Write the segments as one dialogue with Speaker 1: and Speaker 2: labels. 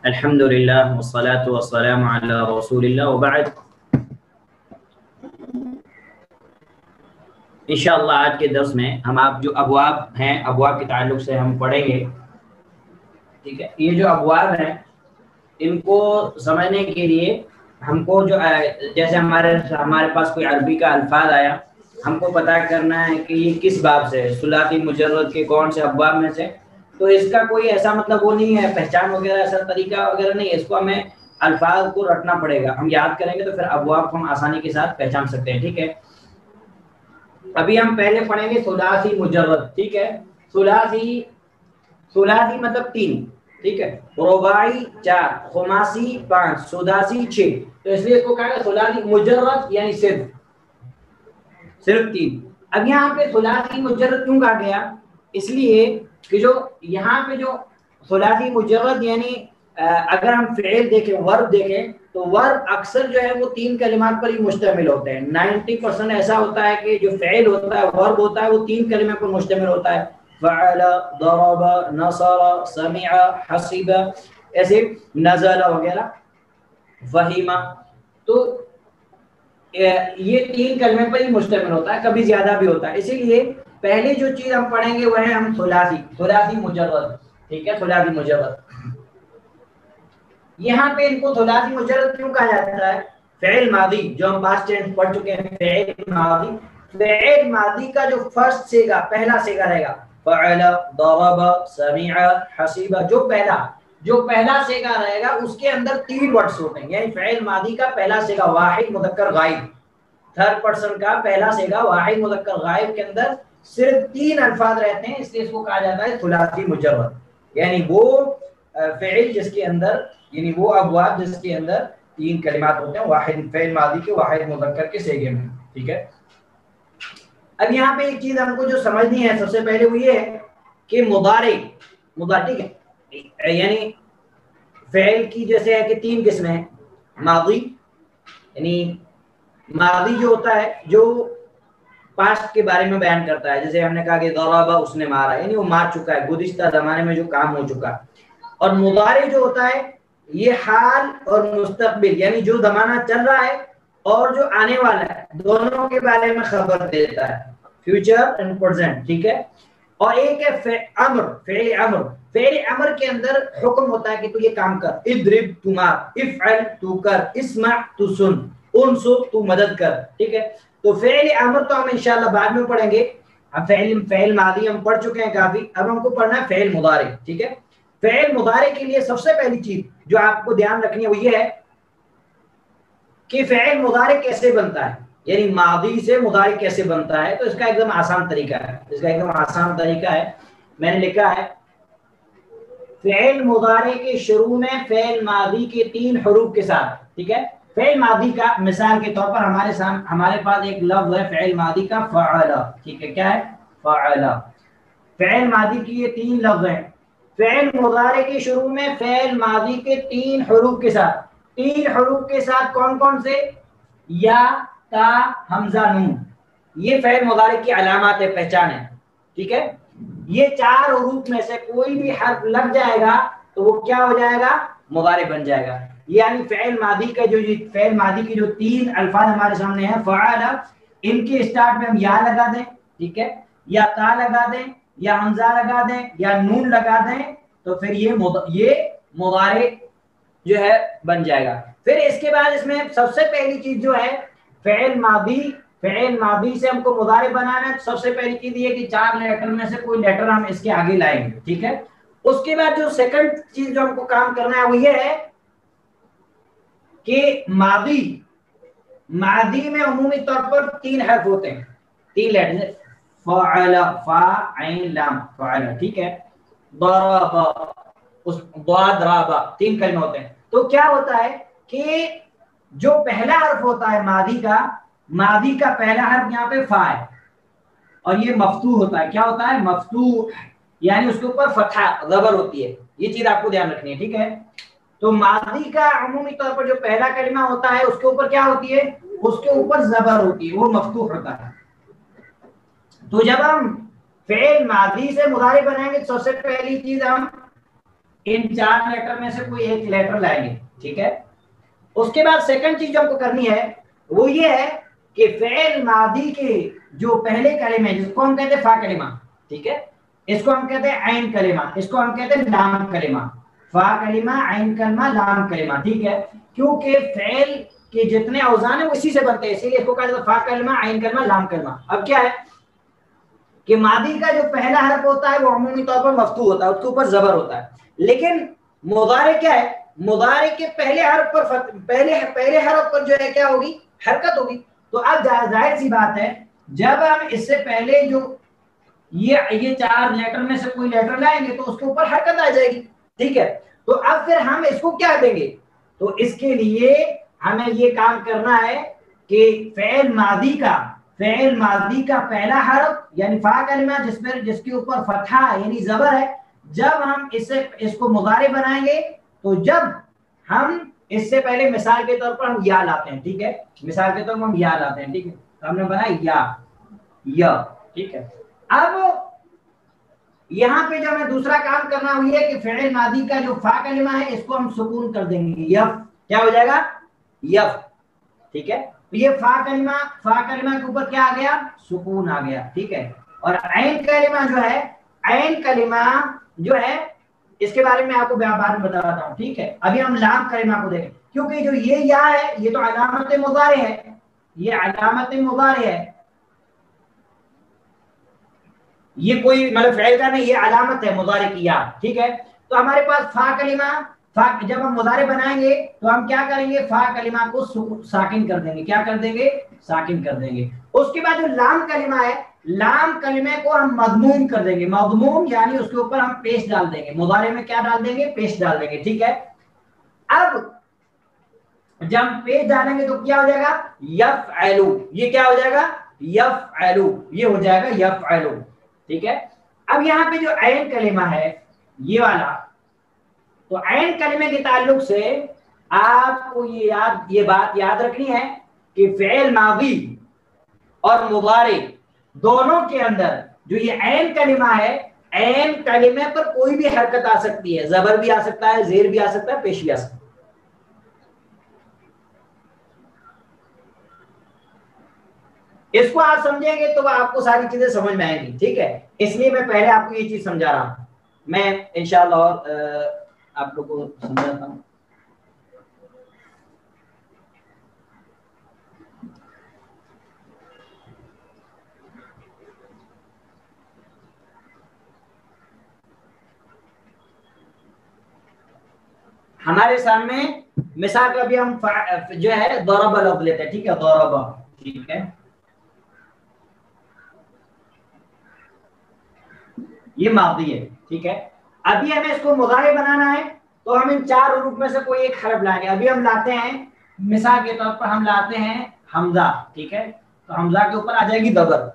Speaker 1: الحمدللہ والصلاة والسلام علی رسول اللہ وبعد۔ انشاءاللہ آج کے درس میں ہم آپ جو ابواب ہیں، ابواب کے تعلق سے ہم پڑھیں گے، ٹھیک ہے۔ یہ جو ابواب ہیں ان کو سمجھنے کے لیے ہم کو جو جیسے ہمارے پاس کوئی عربی کا الفاظ آیا، ہم کو پتہ کرنا ہے کہ یہ کس باب سے ہے، ثلاثی مجرد کے کون سے ابواب میں سے۔ تو اس کا کوئی ایسا مطلب وہ نہیں ہے، پہچان وغیرہ ایسا طریقہ وغیرہ نہیں ہے، اس کو ہمیں الفاظ کو رٹنا پڑے گا۔ ہم یاد کریں گے تو پھر ابواب کو ہم آسانی کے ساتھ پہچان سکتے ہیں، ٹھیک ہے۔ ابھی ہم پہلے پڑھیں گے ثلاثی مجرد، ٹھیک ہے۔ ثلاثی مطلب تین، ٹھیک ہے۔ رباعی 4، خماسی 5، سداسی 6، تو اس لیے اس کو کہا گیا ثلاثی مجرد، یعنی صرف تین۔ اب یہاں پہ ثلاثی مجرد کیوں کہا گیا؟ اس لیے کہ جو یہاں پہ جو ثلاثی مجرد یعنی اگر ہم فعل دیکھیں، ورب دیکھیں، تو ورب اکثر جو ہے وہ تین کلمات پر ہی مشتمل ہوتے ہیں۔ 90% ایسا ہوتا ہے کہ جو فعل ہوتا ہے، ورب ہوتا ہے، وہ تین کلمے پر مشتمل ہوتا ہے۔ فعل، ضرب، نصر، سمع، حسب، ایسے نزل وغیرہ، فہم، تو یہ تین کلمے پر ہی مشتمل ہوتا ہے، کبھی زیادہ بھی ہوتا ہے۔ اسی لیے پہلی جو چیز ہم پڑھیں گے وہ ہے ہم ثلاثی مجرد، ٹھیک ہے، ثلاثی مجرد۔ یہاں پہ ان کو ثلاثی مجرد کیوں کہا جاتا ہے؟ فعل ماضی جو ہم پاسٹ ٹینس پڑھ چکے ہیں، فعل ماضی کا جو فرسٹ سیگا، پہلا سیگا رہے گا، فعل، ضرب، سمع، حسب، جو پہلا سیگا رہے گا اس کے اندر تین ورڈز ہوتے ہیں، یعنی فعل ماضی کا پہلا سیگا واحد مذکر غائب، تھرڈ پرسن کا پہلا سیگا واحد مذکر غائب کے اندر صرف تین الفاظ رہتے ہیں، اس لیے اس کو کہا جاتا ہے ثلاثی مجرد، یعنی وہ فعل جس کے اندر، یعنی وہ ابواب جس کے اندر تین کلمات ہوتے ہیں، واحد فعل ماضی کے واحد مذکر کے سیگے میں، ٹھیک ہے۔ اب یہاں پہ ایک چیز ہم کو جو سمجھنی ہے سب سے پہلے وہ یہ ہے کہ مضارع، ٹھیک ہے، یعنی فعل کی جیسے ہے کہ تین قسمیں ہیں، ماضی، یعنی ماضی جو ہوتا ہے جو پاسٹ کے بارے میں بیان کرتا ہے، جیسے ہم نے کہا کہ ضرب، اس نے مارا، یعنی وہ مار چکا ہے، گزشتہ زمانے میں جو کام ہو چکا۔ اور مضارع جو ہوتا ہے یہ حال اور مستقبل، یعنی جو زمانہ چل رہا ہے اور جو آنے والا ہے دونوں کے بارے میں خبر دیتا ہے، فیوچر اینڈ پریزنٹ، ٹھیک ہے۔ اور ایک ہے فعل امر کے اندر حکم ہوتا ہے کہ تو یہ کام کر، اضرب تو مار، افعل تو کر، اسمع تو سن، انصت تو مدد کر، ٹھیک ہے۔ تو فعل امر تو ہم انشاءاللہ بعد میں پڑھیں گے، اب فعل ماضی ہم پڑھ چکے ہیں کافی، اب ہم کو پڑھنا ہے فعل مضارع، ٹھیک ہے۔ فعل مضارع کے لیے سب سے پہلی چیز جو آپ کو دھیان رکھنی ہے وہ یہ ہے کہ فعل مضارع کیسے بنتا ہے، یعنی ماضی سے مضارع کیسے بنتا ہے۔ تو اس کا ایک دم آسان طریقہ ہے، میں نے لکھا ہے فعل مضارع کے شروع میں فعل ماضی کے تین حروف کے ساتھ، ٹھیک ہے۔ فعل ماضی کا مثال کے طور پر ہمارے پاس ایک لفظ ہے فعل ماضی کا، فعل، ٹھیک ہے، کیا ہے؟ فعل۔ فعل ماضی کی یہ تین لفظ ہیں، فعل مضارع کے شروع میں فعل ماضی کے تین حروف کے ساتھ، تین حروف کے ساتھ کون کون سے؟ یا، تا، حمزہ، نون، یہ فعل مضارع کی علامات پہچان ہے، ٹھیک ہے۔ یہ چار حروف میں سے کوئی بھی حرف لگ جائے گا تو وہ کیا ہو جائے گا؟ مضارع بن جائے گا۔ یعنی فعل ماضی کی جو تین الفاظ ہمارے سامنے ہیں، فعل، ان کے اسٹارٹ میں ہم یا لگا دیں، ٹھیک ہے، یا تا لگا دیں، یا حمزہ لگا دیں، یا نون لگا دیں، تو پھر یہ مضارع جو ہے بن جائے گا۔ پھر اس کے بعد اس میں سب سے پہلی چیز جو ہے فعل ماضی سے ہم کو مضارع بنانا ہے، سب سے پہلی چیز یہ کہ چار لیٹر میں سے کوئی لیٹر ہم اس کے آگے لائیں گے، ٹھیک ہے۔ اس کے بعد جو سیکنڈ چیز جو ہم کو کام کرنا ہے وہ یہ ہے کہ ماضی میں عمومی طور پر تین حرف ہوتے ہیں، تین لیٹر، فعل، فا، عین، لام، فعل، ٹھیک ہے۔ ضرب، ضاد، راب، تین کلمے ہوتے ہیں۔ تو کیا ہوتا ہے کہ جو پہلا حرف ہوتا ہے ماضی کا پہلا حرف یہاں پہ فا ہے، اور یہ مفتوح ہوتا ہے، کیا ہوتا ہے؟ مفتوح، یعنی اس کے اوپر فتحہ، زبر ہوتی ہے، یہ چیز آپ کو دھیان رکھنی ہے، ٹھیک ہے۔ تو ماضی کا عمومی طور پر جو پہلا کلمہ ہوتا ہے اس کے اوپر کیا ہوتی ہے؟ اس کے اوپر زبر ہوتی ہے، وہ مفتوح ہوتا ہے۔ تو جب ہم فعل ماضی سے مضارع بنائیں گے سب سے پہلی چیز ہم ان 4 لیٹر میں سے کوئی ایک لیٹر لائیں گے، ٹھیک ہے. اس کے بعد سیکنڈ چیز جو ہم کو کرنی ہے وہ یہ ہے کہ فعل ماضی کے جو پہلے کلمے جس کو ہم کہتے ہیں فا کلمہ، ٹھیک ہے، اس کو ہم کہتے ہیں عین کلمہ، اس کو ہم کہتے ہیں لام کلمہ. فا کلمہ، عین کلمہ، لام کلمہ، ٹھیک ہے. کیونکہ فعل کے جتنے اوزان ہیں وہ اسی سے بنتے ہیں، اسی لیے اس کو کہا جاتا ہے فا کلمہ، عین کلمہ، لام کلمہ. اب کیا ہے کہ ماضی کا جو پہلا حرف ہوتا ہے وہ عمومی طور پر مفتوح ہوتا ہے، اس کے اوپر زبر ہوتا ہے. لیکن مضارع کیا ہے، مضارع کے پہلے حرف پر پہلے حرف پر جو ہے کیا ہوگی، حرکت ہوگی. تو اب ظاہر سی بات ہے جب ہم اس سے پہلے جو یہ 4 لیٹر میں سے کوئی لیٹر لائیں گے تو اس کے اوپر حرکت آ جائے گی، ٹھیک ہے. تو اب پھر ہم اس کو کیا دیں گے، تو اس کے لیے ہمیں یہ کام کرنا ہے کہ فعل ماضی کا پہلا حرف یعنی فا کلمہ جس کے اوپر فتحہ یعنی زبر ہے، جب ہم اس کو مضارع بنائیں گے تو جب ہم اس سے پہلے مثال کے طور پر ہم یا لاتے ہیں، ٹھیک ہے، مثال کے طور پر ہم یا لاتے ہیں، ٹھیک ہے. ہم نے بنایا یا، ٹھیک ہے. اب یہاں پہ جو ہمیں دوسرا کام کرنا ہوئی ہے کہ فعل ماضی کا جو فا کلمہ ہے اس کو ہم سکون کر دیں گے، یف، کیا ہو جائے گا، یف، ٹھیک ہے. یہ فا کلمہ کے اوپر کیا آ گیا، سکون آ گیا، ٹھیک ہے. اور عین کلمہ جو ہے اس کے بارے میں آپ کو بعد میں بتاتا ہوں، ٹھیک ہے. ابھی ہم لام کلمہ کو دیکھیں، کیونکہ جو یہ یا ہے یہ تو علامت مضارع ہے، یہ علامت مضارع ہے، یہ کوئی مطلب فعل کا نہیں، یہ علامت ہے مضارع کی یا، ٹھیک ہے. تو ہمارے پاس فا کلمہ، جب ہم مضارع بنائیں گے تو ہم کیا کریں گے، فا کلمہ کو ساکن کر دیں گے، کیا کر دیں گے، ساکن کر دیں گے. اس کے بعد جو لام کلمہ ہے، لام کلمے کو ہم مضموم کر دیں گے، مضموم یعنی اس کے اوپر ہم پیش ڈال دیں گے، مضارع میں کیا ڈال دیں گے، پیش ڈال دیں گے، ٹھیک ہے. اب جب پیش ڈالیں گے تو کیا ہو جائے گا، یفعلو، یہ کیا ہو جائے گا، یفعلو، یہ ہو جائے گا یفعلو، ٹھیک ہے. اب یہاں پہ جو عین کلمہ ہے یہ والا، تو عین کلمے کے تعلق سے آپ کو یہ بات یاد رکھنی ہے کہ فعل ماضی اور مضارع دونوں کے اندر جو یہ عین کلمہ ہے، عین کلمے پر کوئی بھی حرکت آ سکتی ہے، زبر بھی آ سکتا ہے، زیر بھی آ سکتا ہے، پیش بھی آ سکتا ہے. اس کو آپ سمجھیں گے تو آپ کو ساری چیزیں سمجھ میں آئیں گی، ٹھیک ہے. اس لیے میں پہلے آپ کو یہ چیز سمجھا رہا ہوں، میں انشاءاللہ اور آپ لوگوں کو سمجھاتا ہوں. ہمارے سامنے مثال کا بھی ہم جو ہے ضرب لفظ لیتے ہیں، ٹھیک ہے، ضرب، ٹھیک ہے، یہ ماضی ہے، ٹھیک ہے. ابھی ہمیں اس کو مضارع بنانا ہے تو ہم ان 4 حروف میں سے کوئی ایک حرف لائیں گے. ابھی ہم لاتے ہیں مثال کے طور پر ہم لاتے ہیں حمزہ، ٹھیک ہے، تو حمزہ کے اوپر آ جائے گی زبر.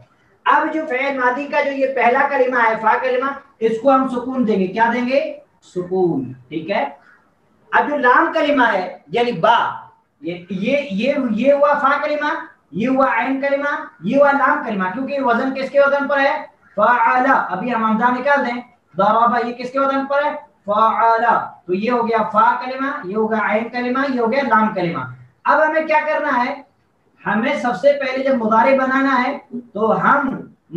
Speaker 1: اب جو فعل ماضی کا جو یہ پہلا کلمہ ہے فا کلمہ، اس کو ہم سکون دیں گے، کیا دیں گے، سکون، ٹھیک ہے. اب جو لام کلمہ ہے یعنی با، یہ ہوا فا کلمہ، یہ ہوا عین کلمہ، یہ ہوا لام کلمہ، کیونکہ وزن کس کے وزن پر ہے، فعل. ابھی ہم حمزہ نکال دیں، ضرب یہ کس کے وزن پر ہے، فعل. تو یہ ہو گیا فا کلمہ، یہ ہو گیا عین کلمہ، یہ ہو گیا لام کلمہ. اب ہمیں کیا کرنا ہے، ہمیں سب سے پہلے جب مضارع بنانا ہے تو ہم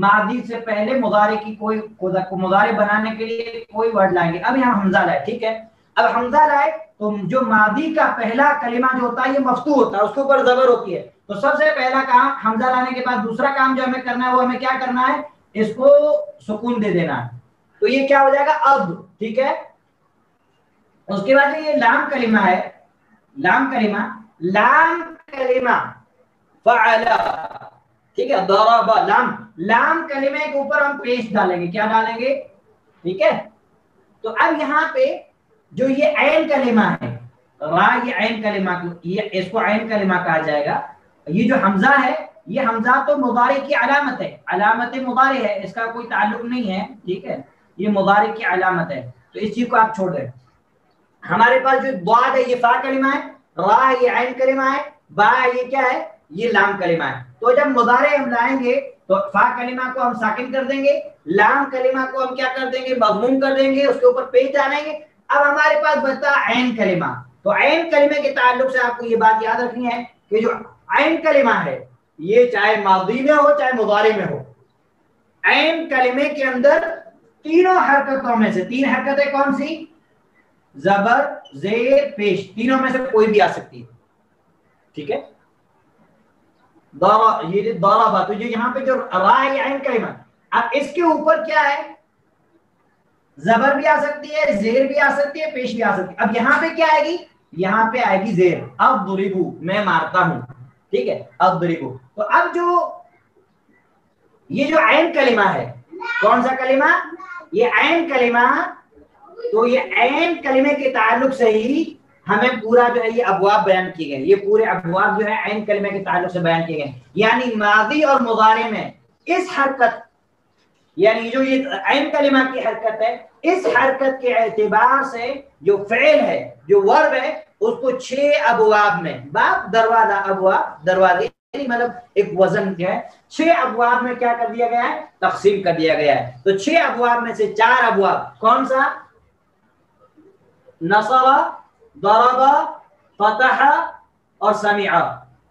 Speaker 1: ماضی سے پہلے مضارع کی کوئی مضارع بنانے کے لیے کوئی ورڈ لائیں گے. ابھی ہم حمزہ لائے، ٹھیک ہے. اب حمزہ لائے تو جو ماضی کا پہلا کلمہ جو ہوتا ہے یہ مفتوح ہوتا ہے، اس کے اوپر زبر ہوتی ہے. تو سب سے پہلا کام حمزہ لانے کے بعد دوسرا کام جو ہمیں کرنا ہے وہ ہمیں کیا کرنا ہے، اس کو سکون دے دینا ہے. تو یہ کیا ہو جائے گا، اب، ٹھیک ہے. اس کے بعد یہ لام کلمہ ہے، لام کلمہ فعل، ٹھیک ہے، ضرب، لام کلمے کے اوپر ہم پیش ڈالیں گے، کیا ڈالیں گے، ٹھیک ہے. تو اب یہاں پہ جو یہ عین کلمہ ہے، یہ عین کلمہ، یہ اس کو عین کلمہ کہا جائے گا. یہ جو حمزہ ہے یہ حمزہ تو مضارع کی علامت ہے، علامت مضارع ہے، اس کا کوئی تعلق نہیں ہے، ٹھیک ہے، یہ مضارع کی علامت ہے. تو اس چیز کو آپ چھوڑ دیں. ہمارے پاس جو ضاد ہے یہ فا کلمہ ہے، را یہ عین کلمہ ہے، با یہ کیا ہے، یہ لام کلمہ ہے. تو جب مضارع ہم لائیں گے تو فا کلمہ کو ہم ساکن کر دیں گے، لام کلمہ کو ہم کیا کر دیں گے، مضموم کر دیں گے، اس کے اوپر پیش ڈالیں گے. اب ہمارے پاس بچتا عین کلمہ. تو عین کلمے کے تعلق سے آپ کو یہ بات یاد رکھنی ہے کہ جو عین کلمہ ہے یہ چاہے ماضی میں ہو چاہے مضارع میں ہو، عین کلمے کے اندر تینوں حرکتوں میں سے، تین حرکتیں کون سی؟ زبر، زیر، پیش، تینوں میں سے کوئی بھی آ سکتی ہے. ٹھیک ہے، یہ ضرب، تو یہاں پہ جو را ہے یہ عین کلمہ، اب اس کے اوپر کیا ہے؟ زبر بھی آ سکتی ہے، زیر بھی آ سکتی ہے، پیش بھی آ سکتی ہے. اب یہاں پہ کیا آئے گی؟ یہاں پہ آئے گی زیر. اضربو، میں مارتا ہوں. ٹھیک ہے، اضربو. تو اب جو یہ جو عین کلمہ ہے، کون سا کلمہ؟ یہ عین کلمہ. تو یہ عین کلمے کے تعلق سے ہی ہمیں پورا جو ہے یہ ابواب بیان کیے گئے، یہ پورے ابواب جو ہے عین کلمے کے تعلق سے بیان کیے گئے. یعنی ماضی اور مضارع میں اس حرکت، یعنی جو یہ عین کلمہ کی حرکت ہے، اس حرکت کے اعتبار سے جو فعل ہے، جو ورب ہے، اس کو 6 ابواب میں، باب دروازہ، ابواب دروازے، یعنی مطلب ایک وزن جو ہے 6 ابواب میں کیا کر دیا گیا ہے؟ تقسیم کر دیا گیا ہے. تو 6 ابواب میں سے 4 ابواب کون سا؟ نصر، ضرب، فتح اور سمع.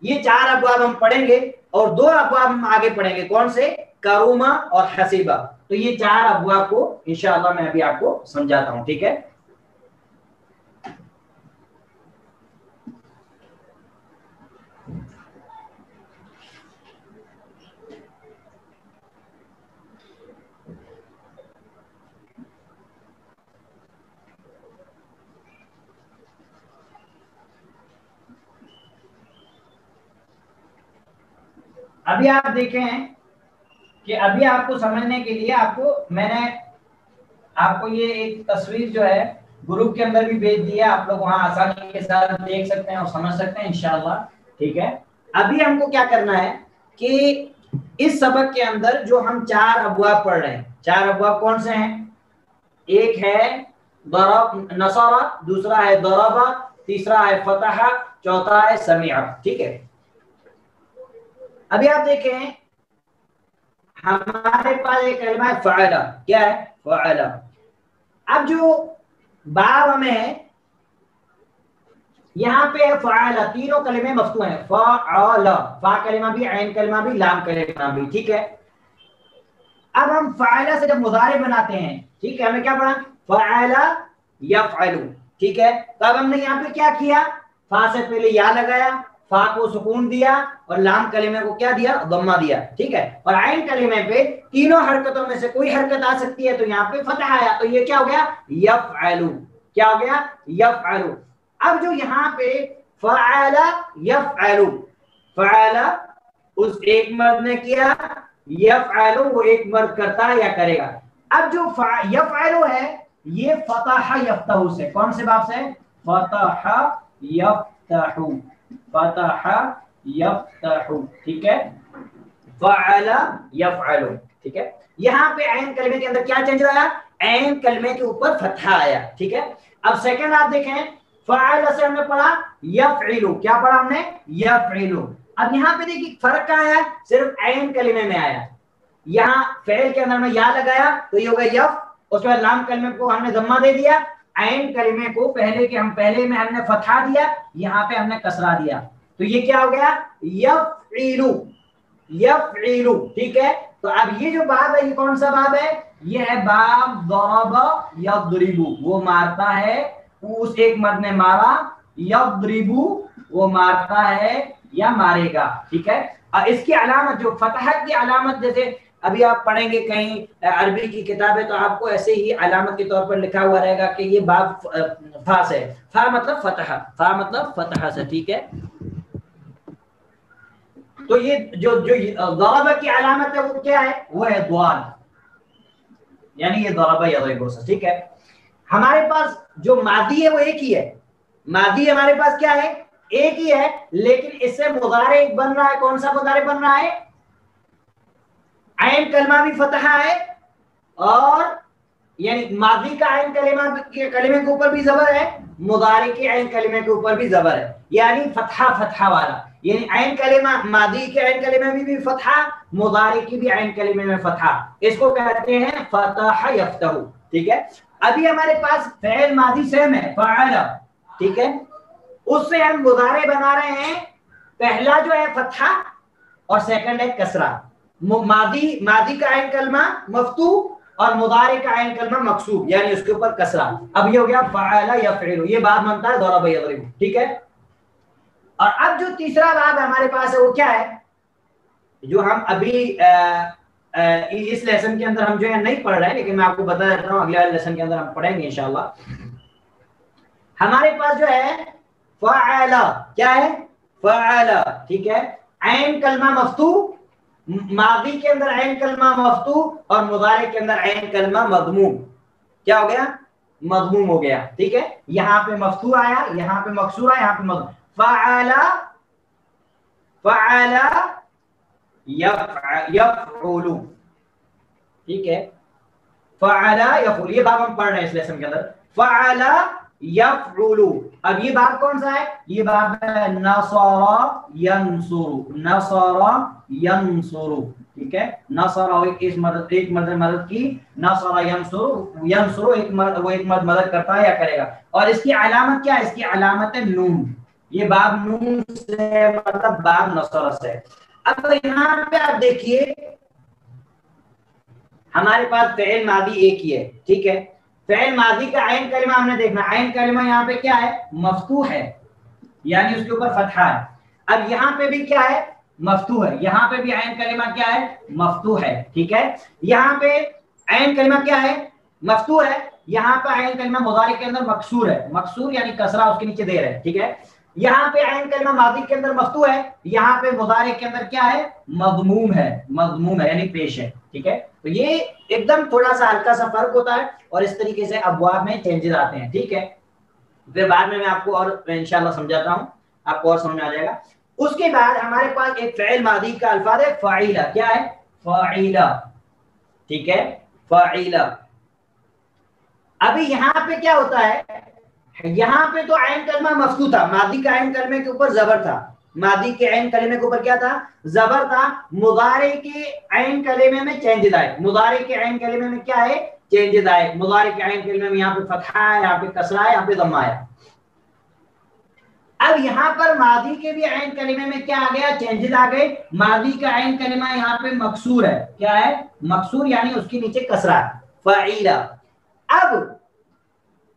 Speaker 1: یہ 4 ابواب ہم پڑھیں گے اور 2 ابواب ہم آگے پڑھیں گے، کون سے؟ کروما اور حسیبہ. تو یہ 4 ابواب کو انشاءاللہ میں ابھی آپ کو سمجھاتا ہوں. ٹھیک ہے، ابھی آپ دیکھیں کہ ابھی آپ کو سمجھنے کے لیے میں نے آپ کو یہ ایک تصویر جو ہے گروپ کے اندر بھی بھیج دیا، آپ لوگ وہاں آسانی کے ساتھ دیکھ سکتے ہیں اور سمجھ سکتے ہیں انشاءاللہ. ٹھیک ہے، ابھی ہم کو کیا کرنا ہے کہ اس سبق کے اندر جو ہم 4 ابواب پڑھ رہے ہیں، 4 ابواب کون سے ہیں؟ ایک ہے ضرب، نصر، دوسرا ہے ضرب، تیسرا ہے فتح، چوتھا ہے سمع. ٹھیک ہے، ابھی آپ دیکھیں ہمارے پاس ایک کلمہ ہے فعل. کیا ہے؟ فعل. اب جو باب میں ہے یہاں پہ فعل، تینوں کلمے مفتوح ہیں. فعل، فا کلمہ بھی، عین کلمہ بھی، لام کلمہ بھی. ٹھیک ہے، اب ہم فعل سے جب مضارع بناتے ہیں، ٹھیک ہے، ہمیں کیا پڑھا؟ فعل یفعل. ٹھیک ہے، تو اب ہم نے یہاں پہ کیا کیا؟ فا سے پہلے یا لگایا، فا کو سکون دیا اور لام کلمے کو کیا دیا؟ ضمہ دیا. ٹھیک ہے، اور عین کلمے پہ تینوں حرکتوں میں سے کوئی حرکت آ سکتی ہے، تو یہاں پہ فتح آیا، تو یہ کیا ہو گیا؟ یفعل. کیا ہو گیا؟ یفعل. اب جو یہاں پہ فعل یفعل، فعل اس ایک مرد نے کیا، یفعل وہ ایک مرد کرتا ہے یا کرے گا. اب جو یفعل ہے یہ فتح یفتح سے، کون سے باب سے؟ فتح یفتح، فتح یفتح. ٹھیک ہے، فعل یفعل. ٹھیک ہے، یہاں پہ عین کلمے کے اندر کیا چینج رہا؟ عین کلمے کے اوپر فتح آیا. ٹھیک ہے، اب سیکنڈ آپ دیکھیں، فعل سے ہم نے پڑھا یفعل. کیا پڑھا ہم نے؟ یفعل. اب یہاں پہ دیکھیے فرق کہاں آیا؟ صرف عین کلمے میں آیا. یہاں فعل کے اندر میں یا لگایا تو یہ ہوگا یف، اس کے بعد لام کلمے کو ہم نے ضمہ دے دیا. عین کلمے کو پہلے میں ہم نے فتحہ دیا، یہاں پہ ہم نے کسرہ دیا، تو یہ کیا ہو گیا؟ یفعل، یفعل. ٹھیک ہے، تو اب یہ جو باب ہے یہ کون سا باب ہے؟ یہ ہے باب ضرب یضرب، وہ مارتا ہے، اس ایک مرد نے مارا. یضرب وہ مارتا ہے یا مارے گا. ٹھیک ہے، اور اس کی علامت جو فتح کی علامت، جیسے ابھی آپ پڑھیں گے کہیں عربی کی کتابیں تو آپ کو ایسے ہی علامت کے طور پر لکھا ہوا رہے گا کہ یہ باب فا سے، فا مطلب فتح، فا مطلب فتح سے. ٹھیک ہے، تو یہ جو ضرب کی علامت ہے وہ کیا ہے؟ وہ ہے ضاد، یعنی یہ ضرب یضرب سے. ٹھیک ہے، ہمارے پاس جو ماضی ہے وہ ایک ہی ہے، ماضی ہمارے پاس کیا ہے؟ ایک ہی ہے، لیکن اس سے مضارع بن رہا ہے. کون سا مضارع بن رہا ہے؟ عین کلمہ بھی فتح ہے، اور یعنی ماضی کا عین کلمہ کے اوپر بھی زبر ہے، مضارع کے عین کلمے کے اوپر بھی زبر ہے، یعنی فتحہ فتحہ والا. یعنی عین کلمہ، ماضی کے عین کلمے میں بھی فتحہ، مضارع کی بھی عین کلمے میں فتحہ. اس کو کہتے ہیں فتح یفتح. ٹھیک ہے، ابھی ہمارے پاس فعل ماضی سیم ہے فعل، ٹھیک ہے، اس سے ہم مضارع بنا رہے ہیں، پہلا جو ہے فتحہ اور سیکنڈ ہے کسرہ، ماضی کا عین کلمہ مفتوح اور مضارع کا عین کلمہ مکسور، یعنی اس کے اوپر کسرہ. اب یہ ہو گیا فعل یفعل، یہ باب بنتا ہے ضرب یضرب، ٹھیک ہے. اور اب جو تیسرا باب ہمارے پاس ہے وہ کیا ہے، جو ہم ابھی اس لیسن کے اندر ہم جو ہے نہیں پڑھ رہے ہیں، لیکن میں آپ کو بتا دیتا ہوں اگلے لیسن کے اندر ہم پڑھیں گے انشاءاللہ. ہمارے پاس جو ہے فعل، کیا ہے فعل، ٹھیک ہے، عین کلمہ مفتوح، ماضی کے اندر عین کلمہ مفتوح اور مضارع کے اندر عین کلمہ مضموم. کیا ہو گیا، مضموم ہو گیا، ٹھیک ہے. یہاں پہ مفتوح آیا، یہاں پہ مکسور آیا، یہاں پہ مضموم. فعل فعل یفعل، ٹھیک ہے، فعل یفعل، یہ باب ہم پڑھ رہے ہیں اس لیسن کے اندر. فعل یفعل، اب یہ باب کون سا ہے، یہ باب ہے نصر ینصر، نصر ینصر، ٹھیک ہے. نصر ایک مدد کی، نصر ینصر، ینصر ایک مرد مدد کرتا ہے یا کرے گا. اور اس کی علامت کیا ہے، اس کی علامت ہے نون، یہ باب نون سے مطلب باب نصر سے. اب یہاں پہ آپ دیکھیے ہمارے پاس فعل ماضی ایک ہی ہے، ٹھیک ہے. فعل ماضی کا عین کلمہ ہم نے دیکھنا، عین کلمہ یہاں پہ کیا ہے، مفتوح ہے، یعنی اس کے اوپر فتحہ ہے. اب یہاں پہ بھی کیا ہے، مفتوح ہے، یہاں پہ بھی عین کلمہ کیا ہے، مفتوح ہے، ٹھیک ہے. یہاں پہ عین کلمہ کیا ہے، مفتوح ہے، یہاں پہ عین کلمہ مضارع کے اندر مکسور ہے، مکسور یعنی کسرہ اس کے نیچے دیر ہے، ٹھیک ہے. یہاں پہ عین کلمہ ماضی کے اندر مفتوح ہے، یہاں پہ مضارع کے اندر کیا ہے، مضموم ہے، مضموم ہے یعنی پیش ہے، ٹھیک ہے. تو یہ ایک دم تھوڑا سا ہلکا سا فرق ہوتا ہے، اور اس طریقے سے ابواب میں چینجز آتے ہیں، ٹھیک ہے. پھر بعد میں آپ کو اور انشاءاللہ سمجھاتا ہوں، آپ کو اور سمجھ آ جائے گا. اس کے بعد ہمارے پاس ایک فعل ماضی کا الفاظ ہے فاعلہ، کیا ہے، فاعلہ، ٹھیک ہے، فاعلہ. ابھی یہاں پہ کیا ہوتا ہے، یہاں پہ تو عین کلمہ مفتوح تھا، ماضی کا عین کلمے کے اوپر زبر تھا، ماضی کے عین کلمے کے اوپر کیا تھا، زبر تھا. مضارع کے عین کلمے میں چینجز آئے، مضارع کے عین کلمے میں کیا ہے، چینجز آئے. مضارع کے عین کلمے میں یہاں پہ فتحہ ہے، یہاں پہ کسرہ ہے، یہاں پہ ضمہ ہے. اب یہاں پر ماضی کے بھی عین کلمے میں کیا آ گیا، چینجز آ گئے. ماضی کا عین کلمہ یہاں پہ مکسور ہے، کیا ہے، مکسور یعنی اس کے نیچے کسرہ، فعیلہ. اب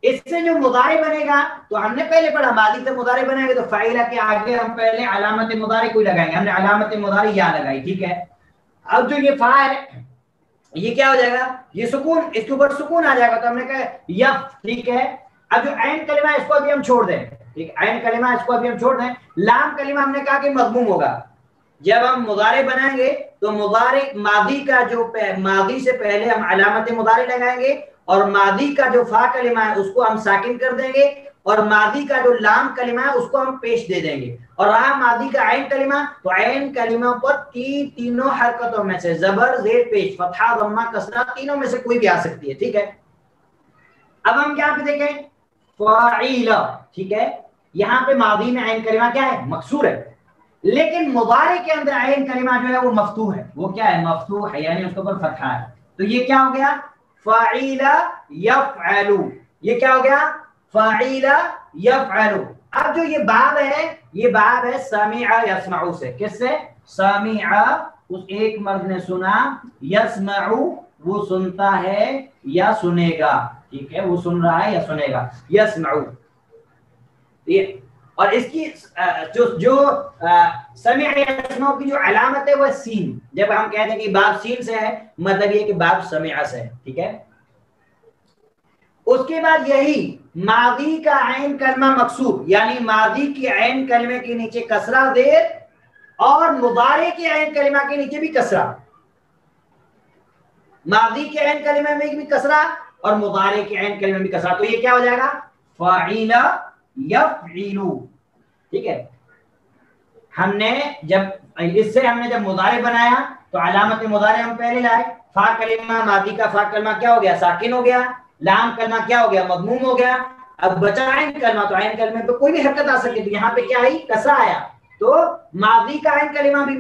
Speaker 1: اس سے جو مضارع بنے گا، تو ہم نے پہلے پڑھا ماضی سے مضارع بنے گا تو فاعلہ کے آگے ہم پہلے علامت مضارع کو لگائیں گے، ہم نے علامت مضارع یا لگائی، ٹھیک ہے. اب جو یہ فا ہے یہ کیا ہو جائے گا، یہ سکون، اس کے اوپر سکون آ جائے گا، تو ہم نے کہا یف، ٹھیک ہے. اب جو عین کلمہ ہے اس کو ابھی ہم چھوڑ دیں، ٹھیک، عین کلمہ اس کو ابھی ہم چھوڑ دیں. لام کلمہ ہم نے کہا کہ مضموم ہوگا. جب ہم مضارع بنائیں گے تو مضارع ماضی کا جو ماضی سے پہلے ہم علامت مضارع لگائیں گے، اور ماضی کا جو فا کلمہ ہے اس کو ہم ساکن کر دیں گے، اور ماضی کا جو لام کلمہ ہے اس کو ہم پیش دے دیں گے. اور رہا ماضی کا عین کلمہ، تو عین کلمہ پر تینوں حرکتوں میں سے زبر زیر پیش فتحہ ضمہ کسرہ تینوں میں سے کوئی بھی آ سکتی ہے، ٹھیک ہے. اب ہم کیا پہ دیکھیں، فاعلہ، ٹھیک ہے. یہاں پہ ماضی میں عین کلمہ کیا ہے، مکسور ہے، لیکن مضارع کے اندر عین کلمہ جو ہے وہ مفتوح ہے، وہ کیا ہے، مفتوح ہے، یعنی اس کے اوپر فتحہ ہے. تو یہ کیا ہو گیا، فاعل یفعل، یہ کیا ہو گیا، فاعل یفعل. اب جو یہ باب ہے، یہ باب ہے سمع یسمع سے، کس سے، سمع اس ایک مرد نے سنا، یسمع وہ سنتا ہے یا سنے گا، ٹھیک ہے، وہ سن رہا ہے یا سنے گا، یسمع. اور اس کی جو سمع یسمع کی جو علامت ہے وہ سین. جب ہم کہتے ہیں کہ باب سین سے ہے، مطلب یہ کہ باب سمع سے ہے، ٹھیک ہے. اس کے بعد یہی ماضی کا عین کلمہ مکسور، یعنی ماضی کی عین کلمے کے نیچے کسرہ زیر، اور مضارع کے عین کلمہ کے نیچے بھی کسرہ، ماضی کے عین کلمے میں بھی کسرہ اور مضارع کے عین کلمے میں بھی کسرہ. تو یہ کیا ہو جائے گا، فاعل یفعل، ٹھیک ہے. ہم نے جب اس سے ہم نے جب مضارع بنایا تو علامت مضارع ہم پہلے لائے، فا کلمہ ماضی کا فا کلمہ کیا ہو گیا، ساکن ہو گیا. لام کلمہ کیا ہو گیا، مضموم ہو گیا. اب بچا عین کلمہ، تو عین کلمے پہ کوئی بھی حرکت آ سکتی، تو یہاں پہ کیا آئی، کسرہ آیا. تو ماضی کا عین کلمہ بھی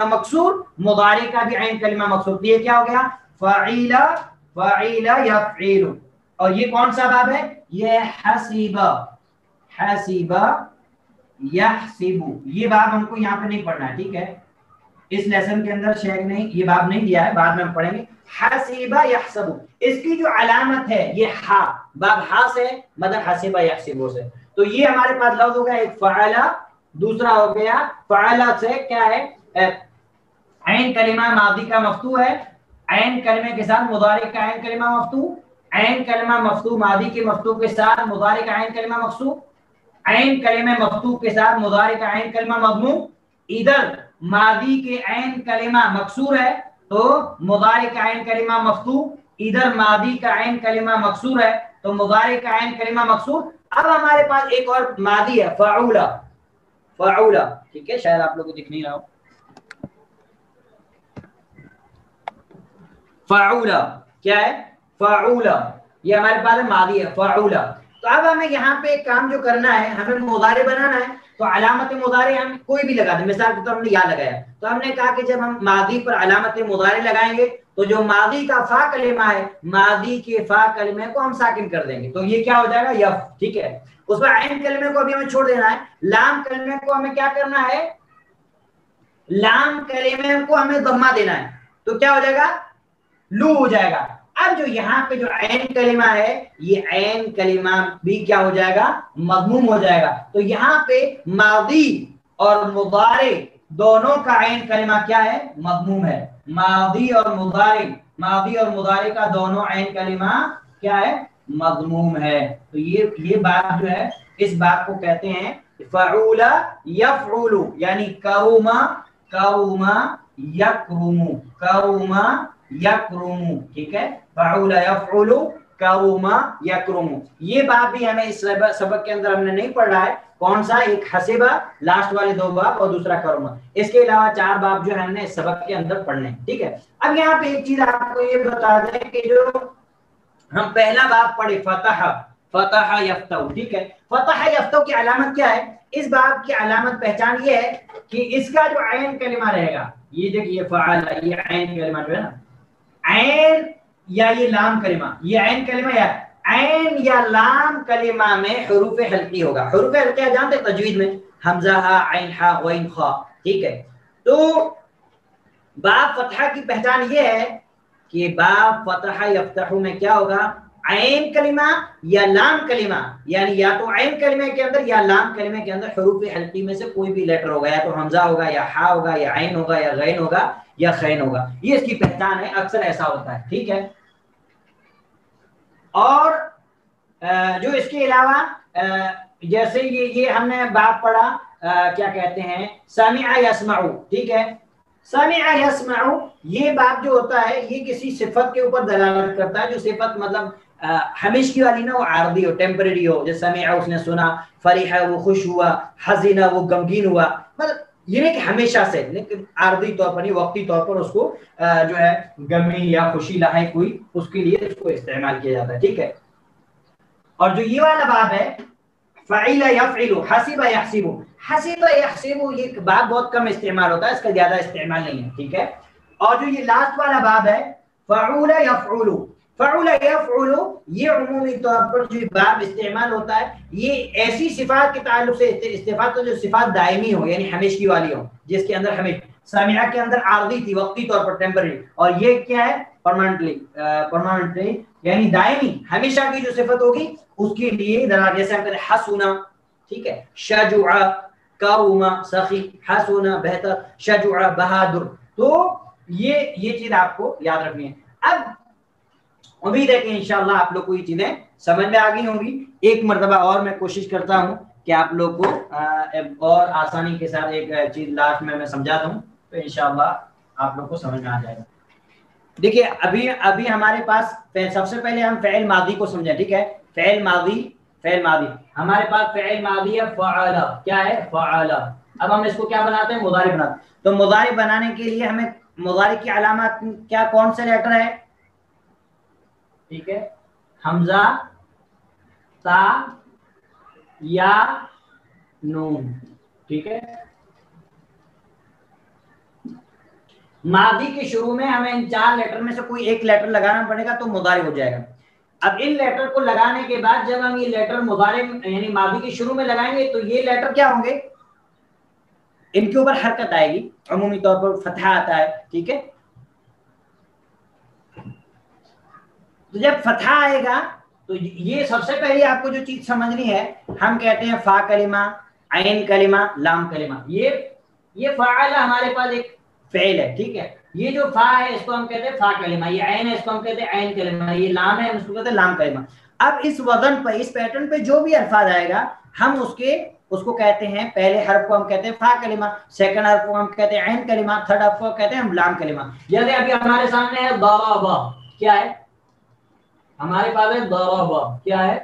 Speaker 1: مکسور، مضارع کا بھی عین کلمہ مکسور. یہ کیا ہو گیا، فاعل فاعل یفعل. اور یہ کون سا باب ہے؟ یہ حسیب، حسیب یحسب، یہ باب ہم کو یہاں پہ نہیں پڑھنا ہے، ٹھیک ہے؟ اس لیسن کے اندر شیخ نے یہ باب نہیں دیا ہے، بعد میں ہم پڑھیں گے۔ حسیب یحسب، اس کی جو علامت ہے یہ ہا، باب ہا سے مطلب حسیب یحسب سے، تو یہ ہمارے پاس لفظ ہو گیا ایک فعل، دوسرا ہو گیا فعل سے کیا ہے؟ عین کلمہ ماضی کا مفتوح ہے، عین کلمے کے ساتھ مضارع کا عین کلمہ مفتوح، عین کلمہ مفتوح ماضی کے مفتوح کے ساتھ مضارع کا عین کلمہ مفتوح، عین کلمہ مفتوح کے ساتھ مضارع کا عین کلمہ مضموم۔ ادھر ماضی کے عین کلمہ مکسور ہے تو مضارع کا عین کلمہ مفتوح، ادھر ماضی کا عین کلمہ مکسور ہے تو مضارع کا عین کلمہ مکسور۔ اب ہمارے پاس ایک اور ماضی ہے فعول، فعول، ٹھیک ہے؟ شاید آپ لوگوں کو دکھ نہیں رہا ہو، فعول کیا ہے؟ فعول، یہ ہمارے پاس ماضی ہے فعول۔ تو اب ہمیں یہاں پہ ایک کام جو کرنا ہے، ہمیں مضارع بنانا ہے، تو علامت مضارع ہم کوئی بھی لگا دیں، مثال کے طور پر ہم نے یا لگایا، تو ہم نے کہا کہ جب ہم ماضی پر علامت مضارع لگائیں گے تو جو ماضی کا فا کلمہ ہے، ماضی کے فا کلمے کو ہم ساکن کر دیں گے، تو یہ کیا ہو جائے گا؟ یف، ٹھیک ہے؟ اس میں عین کلمے کو ابھی ہمیں چھوڑ دینا ہے، لام کلمے کو ہمیں کیا کرنا ہے؟ لام کلمے کو ہمیں ضمہ دینا ہے، تو کیا ہو جائے گا؟ لو ہو جائے گا۔ اب جو یہاں پہ جو عین کلمہ ہے، یہ عین کلمہ بھی کیا ہو جائے گا؟ مضموم ہو جائے گا۔ تو یہاں پہ ماضی اور مضارع دونوں کا عین کلمہ کیا ہے؟ مضموم ہے۔ ماضی اور مضارع، ماضی اور مضارع کا دونوں عین کلمہ کیا ہے؟ مضموم ہے۔ تو یہ بات جو ہے، اس بات کو کہتے ہیں فعول یفعل، یعنی کرم، کرم یکرم، کرم یکرم، ٹھیک ہے؟ فعول یفعل کرم یکرم، یہ بات بھی ہمیں اس سبق کے اندر ہم نے نہیں پڑھا ہے۔ کون سا؟ ایک حسبہ، لاسٹ والے دو باب، اور دوسرا کرم۔ اس کے علاوہ 4 باب جو ہے ہم نے اس سبق کے اندر پڑھنے ہیں، ٹھیک ہے؟ اب یہاں پہ ایک چیز آپ کو یہ بتا دیں کہ جو ہم پہلا باب پڑھے فتح، فتح یفتح، ٹھیک ہے؟ فتح یفتح کی علامت کیا ہے؟ اس باب کی علامت پہچان یہ ہے کہ اس کا جو عین کلمہ رہے گا، یہ دیکھیے فعل، یہ عین کلمہ جو ہے نا، عین یا یہ لام کلمہ، یہ عین کلمہ یا عین یا لام کلمہ میں حروف حلقی ہوگا۔ حروف حلقیہ جانتے تجوید میں؟ حمزہ، ہا، عین، ہا، غین، خا، ٹھیک ہے؟ تو باب فتحہ کی پہچان یہ ہے کہ باب فتح یفتح میں کیا ہوگا؟ عین کلمہ یا لام کلمہ، یعنی یا تو عین کلمے کے اندر یا لام کلمے کے اندر حروف حلقی میں سے کوئی بھی لیٹر ہوگا، یا تو حمزہ ہوگا یا ہا ہوگا یا عین ہوگا یا غین ہوگا یا خین ہوگا، یہ اس کی پہچان ہے، اکثر ایسا ہوتا ہے، ٹھیک ہے؟ اور جو اس کے علاوہ جیسے یہ ہم نے باب پڑھا کیا کہتے ہیں؟ سمع یسمع، ٹھیک ہے؟ سمع یسمع، یہ باب جو ہوتا ہے یہ کسی صفت کے اوپر دلالت کرتا ہے، جو صفت مطلب ہمیشہ والی نہ، وہ عارضی ہو، ٹیمپریری ہو، جیسے سمع اس نے سنا، فرح وہ خوش ہوا، حزن وہ غمگین ہوا، مطلب یہ نہیں کہ ہمیشہ سے، لیکن عارضی طور پر، وقتی طور پر اس کو جو ہے غمی یا خوشی لاحق ہوئی، اس کے لیے اس کو استعمال کیا جاتا ہے، ٹھیک ہے؟ اور جو یہ والا باب ہے فعل یفعل، حسب یحسب، حسب یحسب، یہ باب بہت کم استعمال ہوتا ہے، اس کا زیادہ استعمال نہیں ہے، ٹھیک ہے؟ اور جو یہ لاسٹ والا باب ہے فعول یفعل، فعول یفعل، یہ عمومی طور پر جو باب استعمال ہوتا ہے یہ ایسی صفات کے تعلق سے استفاد، جو صفات دائمی ہو، یعنی ہمیشگی والی ہو، جس کے اندر ہمیشہ، سامعہ کے اندر عارضی تھی، وقتی طور پر، ٹیمپرری، اور یہ کیا ہے؟ پرماننٹلی، یعنی دائمی، ہمیشہ کی جو صفت ہوگی اس کے لیے جیسے ہم کہتے ہیں حسنا، ٹھیک ہے؟ شجع، کرم سخی، حسنا بہتر، شجع بہادر، تو یہ چیز آپ کو یاد رکھنی ہے۔ اب امید ہے کہ انشاءاللہ آپ لوگ کو یہ چیزیں سمجھ میں آ گئی ہوں گی۔ ایک مرتبہ اور میں کوشش کرتا ہوں کہ آپ لوگ کو اور آسانی کے ساتھ ایک چیز لاسٹ میں سمجھاتا ہوں، تو انشاءاللہ آپ لوگ کو سمجھ میں آ جائے گا۔ دیکھیے ابھی ہمارے پاس سب سے پہلے ہم فعل ماضی کو سمجھیں، ٹھیک ہے؟ فعل ماضی ہمارے پاس فعل ماضی ہے فعل، کیا ہے؟ فعل۔ اب ہم اس کو کیا بناتے ہیں؟ مضارع بناتے ہیں۔ تو مضارع بنانے کے لیے ہمیں مضارع کی علامات کیا، کون سے لیٹر ہے؟ ٹھیک ہے؟ حمزہ، تا، یا، نون، ٹھیک ہے؟ ماضی کے شروع میں ہمیں ان 4 لیٹر میں سے کوئی ایک لیٹر لگانا پڑے گا تو مضارع ہو جائے گا۔ اب ان لیٹر کو لگانے کے بعد جب ہم یہ لیٹر مضارع یعنی ماضی کے شروع میں لگائیں گے تو یہ لیٹر کیا ہوں گے، ان کے اوپر حرکت آئے گی، عمومی طور پر فتحہ آتا ہے، ٹھیک ہے. تو جب فتحہ آئے گا تو یہ سب سے پہلے آپ کو جو چیز سمجھنی ہے، ہم کہتے ہیں فا کلمہ، عین کلمہ، لام کلمہ. یہ فعل ہمارے پاس ایک فعل ہے، ٹھیک ہے. یہ جو فا ہے اس کو ہم کہتے ہیں فا کلمہ، یہ عین ہے اس کو ہم کہتے ہیں عین کلمہ، یہ لام ہے اس کو کہتے ہیں لام کلمہ. اب اس وزن پہ، اس پیٹرن پہ جو بھی الفاظ آئے گا ہم اس کو کہتے ہیں، پہلے حرف کو ہم کہتے ہیں فا کلمہ، سیکنڈ حرف کو ہم کہتے ہیں عین کلمہ، تھرڈ حرف کو کہتے ہیں ہم لام کلمہ. جیسے ابھی ہمارے سامنے ہے ضرب، کیا ہے ہمارے پاس ہے ضرب، کیا ہے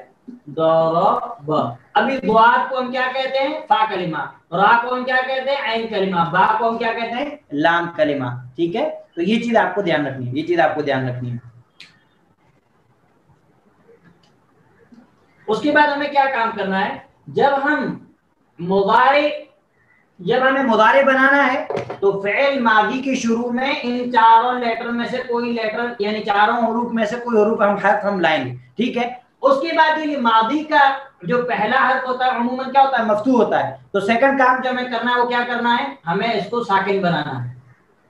Speaker 1: ضرب. ابھی ضاد کو ہم کیا کہتے ہیں فا کلمہ، را کو ہم کیا کہتے ہیں عین کلمہ، با کو ہم کیا کہتے ہیں لام کلمہ، ٹھیک ہے. تو یہ چیز آپ کو دھیان رکھنی ہے، یہ چیز آپ کو دھیان رکھنی ہے. اس کے بعد ہمیں کیا کام کرنا ہے، جب ہمیں مضارع بنانا ہے تو فعل ماضی کے شروع میں ان چاروں لیٹر میں سے کوئی لیٹر یعنی چاروں حروف میں سے کوئی حروف ہم لائیں گے، ٹھیک ہے. اس کے بعد یہ ماضی کا جو پہلا حرف ہوتا ہے عموماً کیا ہوتا ہے، مفتوح ہوتا ہے. تو سیکنڈ کام جو ہمیں کرنا ہے وہ کیا کرنا ہے، ہمیں اس کو ساکن بنانا ہے،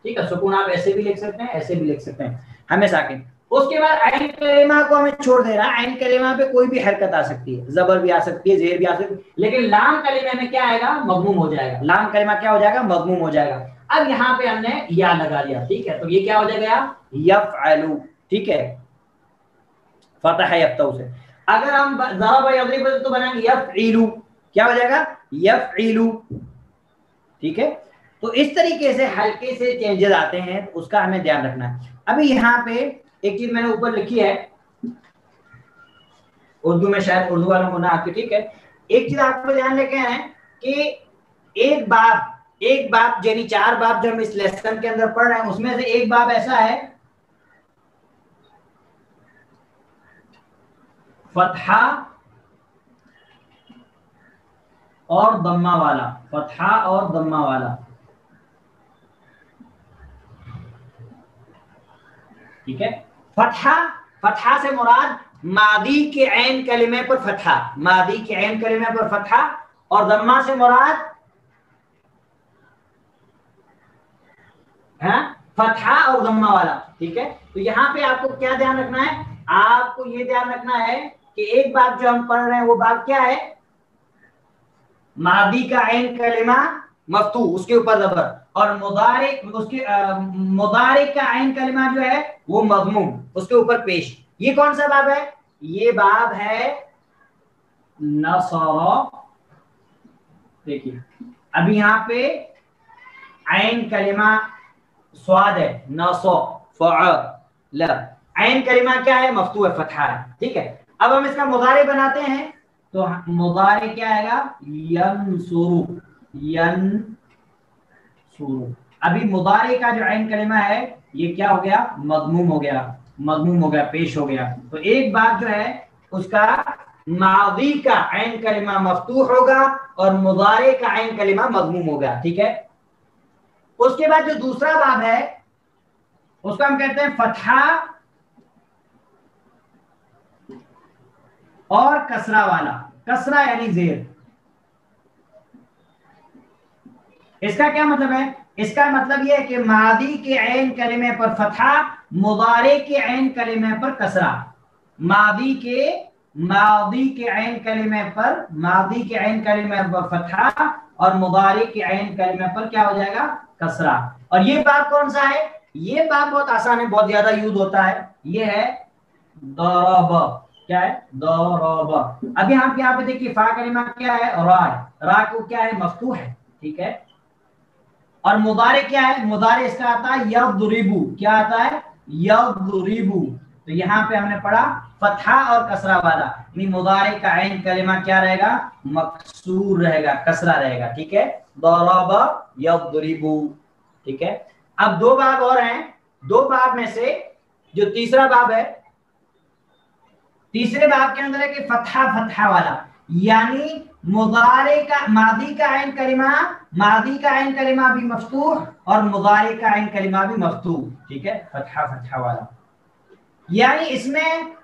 Speaker 1: ٹھیک ہے. سکون آپ ایسے بھی لکھ سکتے ہیں، ایسے بھی لکھ سکتے ہیں، ہمیں ساکن. اس کے بعد عین کلمہ کو ہمیں چھوڑ دینا، عین کلمہ پہ کوئی بھی حرکت آ سکتی ہے، زبر بھی آ سکتی ہے، زیر بھی آ سکتی ہے، لیکن لام کلمہ میں کیا آئے گا، مضموم ہو جائے گا. لام کلمہ کیا ہو جائے گا، مضموم ہو جائے گا. اب یہاں پہ ہم نے یا لگا لیا، ٹھیک ہے. تو یہ کیا ہو جائے گا، یفعلو، ٹھیک ہے، فتح یفتح سے. اگر ہم ضرب یضرب تو بنائیں گے یفعلو، کیا ہو جائے گا یفعلو، ٹھیک ہے. تو اس طریقے سے ہلکے سے چینجز آتے ہیں، اس کا ہمیں دھیان رکھنا ہے. ابھی یہاں پہ ایک چیز میں نے اوپر لکھی ہے، اردو میں شاید اردو والوں کو نہ آتی، ٹھیک ہے. ایک چیز آپ کو دھیان رکھے ہیں کہ ایک باب یعنی 4 باب جو ہم اس لیسن کے اندر پڑھ رہے ہیں اس میں سے ایک باب ایسا ہے فتحہ اور ضمہ والا، فتحہ اور ضمہ والا، ٹھیک ہے. فتحہ سے مراد ماضی کے عین کلمے پر فتحہ، ماضی کے عین کلمے پر فتحہ، اور ضمہ سے مراد فتحہ اور ضمہ والا، ٹھیک ہے. تو یہاں پہ آپ کو کیا دھیان رکھنا ہے، آپ کو یہ دھیان رکھنا ہے کہ ایک بات جو ہم پڑھ رہے ہیں وہ بات کیا ہے، ماضی کا عین کلمہ مفتوح اس کے اوپر زبر، اور مضارع کا عین کلمہ جو ہے وہ مضموم اس کے اوپر پیش. یہ کون سا باب ہے، یہ باب ہے نصر. دیکھیے ابھی یہاں پہ عین کلمہ سواد ہے، نصر فعل، عین کلمہ کیا ہے، مفتوح ہے، فتحہ ہے، ٹھیک ہے. اب ہم اس کا مضارع بناتے ہیں تو مضارع کیا آئے گا، ینصر، ینصر. ابھی مضارع کا جو عین کلمہ ہے یہ کیا ہو گیا، مضموم ہو گیا، مضموم ہو گیا، پیش ہو گیا. تو ایک بات جو ہے اس کا ماضی کا عین کلمہ مفتوح ہوگا اور مضارع کا عین کلمہ مضموم ہوگا، ٹھیک ہے. اس کے بعد جو دوسرا باب ہے اس کو ہم کہتے ہیں فتحہ اور کسرہ والا، کسرہ یعنی زیر. اس کا کیا مطلب ہے، اس کا مطلب یہ ہے کہ ماضی کے عین کلمے پر فتحہ، مضارع کے عین کلمے پر کسرہ. ماضی کے عین کلمے پر فتحہ اور مضارع کے عین کلمے پر کیا ہو جائے گا، کسرہ. اور یہ باب کون سا ہے، یہ باب بہت آسان ہے، بہت زیادہ یوز ہوتا ہے، یہ ہے ضرب. کیا ہے، ضرب. ابھی آپ یہاں پہ دیکھیے فا کلمہ کیا ہے، را کو کیا ہے، مفتوح ہے، ٹھیک ہے. اور مضارع کیا ہے، مضارع اس کا آتا ہے یضرب، کیا آتا ہے، یضرب. تو یہاں پہ ہم نے پڑھا فتحہ اور کسرہ والا، یعنی مضارع کا عین کلمہ کیا رہے گا، مکسور رہے گا، کسرہ رہے گا، ٹھیک ہے. ضرب یضرب، ٹھیک ہے. اب 2 باب اور ہیں، 2 باب میں سے جو تیسرا باب ہے، تیسرے باب کے اندر ہے کہ فتحہ والا، یعنی مضارع کا ماضی کا عین کلمہ بھی مفتوح اور مضارع کا عین کلمہ بھی مفتوح، ٹھیک ہے. فتحہ والا یعنی اس میں